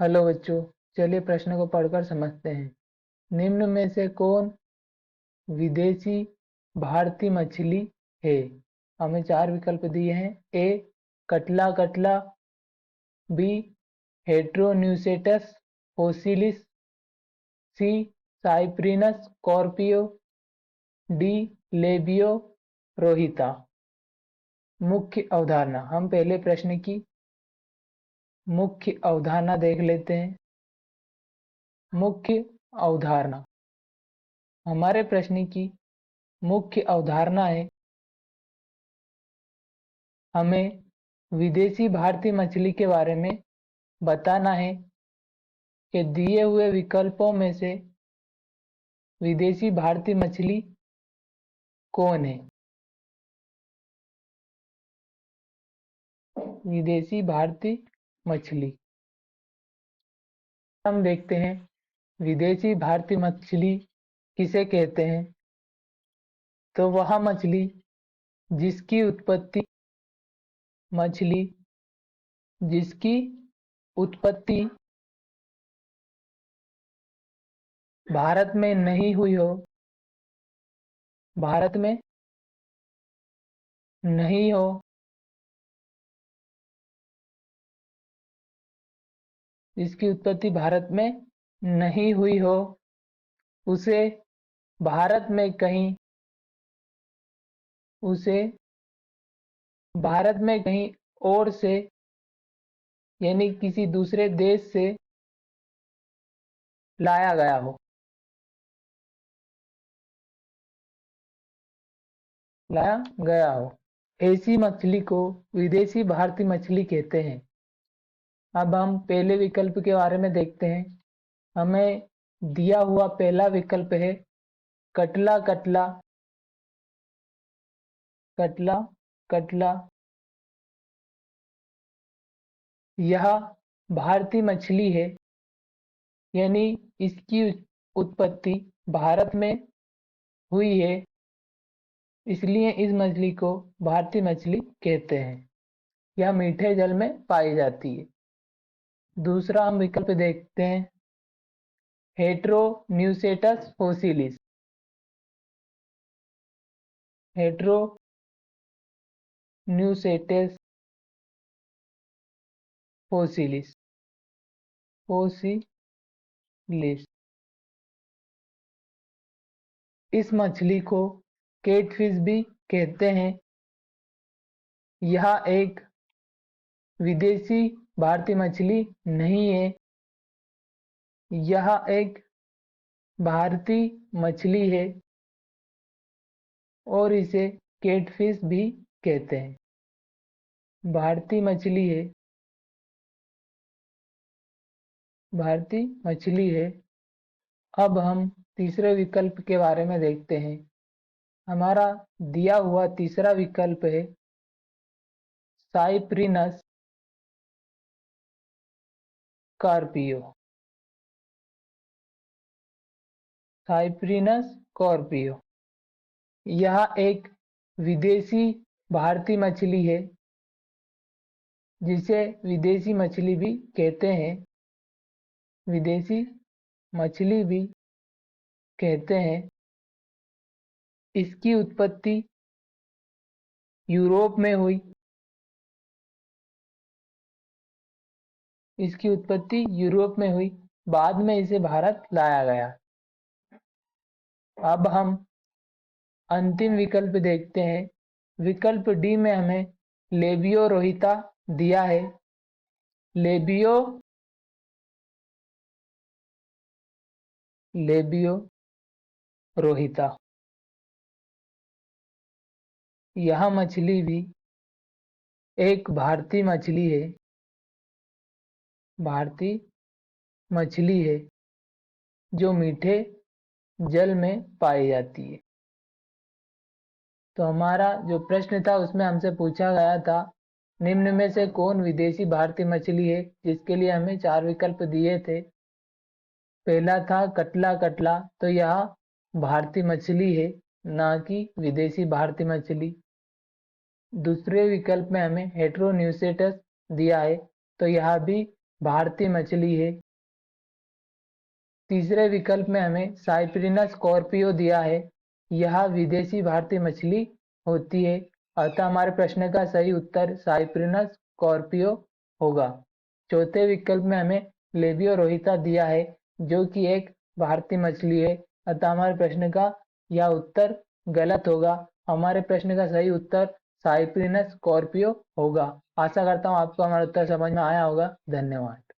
Hello बच्चों, चलिए प्रश्न को पढ़कर समझते हैं। निम्न में से कौन विदेशी भारतीय मछली है? हमें चार विकल्प दिए हैं। ए कटला कटला, बी हेट्रोन्यूसेटस फोसिलिस, सी साइप्रिनस स्कॉर्पियो, डी लेबियो रोहिता। मुख्य अवधारणा, हम पहले प्रश्न की मुख्य अवधारणा देख लेते हैं। मुख्य अवधारणा, हमारे प्रश्न की मुख्य अवधारणा है हमें विदेशी भारतीय मछली के बारे में बताना है कि दिए हुए विकल्पों में से विदेशी भारतीय मछली कौन है। विदेशी भारतीय मछली, हम देखते हैं विदेशी भारतीय मछली किसे कहते हैं। तो वह मछली जिसकी उत्पत्ति भारत में नहीं हुई हो, भारत में नहीं हो, जिसकी उत्पत्ति भारत में नहीं हुई हो, उसे भारत में कहीं और से यानी किसी दूसरे देश से लाया गया हो। ऐसी मछली को विदेशी भारतीय मछली कहते हैं। अब हम पहले विकल्प के बारे में देखते हैं। हमें दिया हुआ पहला विकल्प है कटला कटला, कटला कटला। यह भारतीय मछली है, यानी इसकी उत्पत्ति भारत में हुई है, इसलिए इस मछली को भारतीय मछली कहते हैं। यह मीठे जल में पाई जाती है। दूसरा हम विकल्प देखते हैं हेट्रोन्यूसेटस फोसिलिस। हेट्रोन्यूसेटस फोसिलिस, इस मछली को कैटफिश भी कहते हैं। यह एक विदेशी भारतीय मछली नहीं है, यह एक भारतीय मछली है और इसे कैटफिश भी कहते हैं। भारतीय मछली है, भारतीय मछली है। अब हम तीसरे विकल्प के बारे में देखते हैं। हमारा दिया हुआ तीसरा विकल्प है साइप्रिनस स्कॉर्पियो। साइप्रिनस स्कॉर्पियो, यह एक विदेशी भारतीय मछली है, जिसे विदेशी मछली भी कहते हैं। विदेशी मछली भी कहते हैं। इसकी उत्पत्ति यूरोप में हुई। इसकी उत्पत्ति यूरोप में हुई, बाद में इसे भारत लाया गया। अब हम अंतिम विकल्प देखते हैं। विकल्प डी में हमें लेबियो रोहिता दिया है। लेबियो रोहिता, यह मछली भी एक भारतीय मछली है। भारतीय मछली है जो मीठे जल में पाई जाती है। तो हमारा जो प्रश्न था उसमें हमसे पूछा गया था निम्न में से कौन विदेशी भारतीय मछली है, जिसके लिए हमें चार विकल्प दिए थे। पहला था कटला कटला, तो यह भारतीय मछली है, ना कि विदेशी भारतीय मछली। दूसरे विकल्प में हमें हेट्रोन्यूसेटस दिया है, तो यह भी भारतीय मछली है। तीसरे विकल्प में हमें साइप्रिनस स्कॉर्पियो दिया है, यह विदेशी भारतीय मछली होती है। अतः हमारे प्रश्न का सही उत्तर साइप्रिनस स्कॉर्पियो होगा। चौथे विकल्प में हमें लेबियो रोहिता दिया है, जो कि एक भारतीय मछली है। अतः हमारे प्रश्न का यह उत्तर गलत होगा। हमारे प्रश्न का सही उत्तर साइप्रिनस स्कॉर्पियो होगा। आशा करता हूँ आपको हमारा उत्तर समझ में आया होगा। धन्यवाद।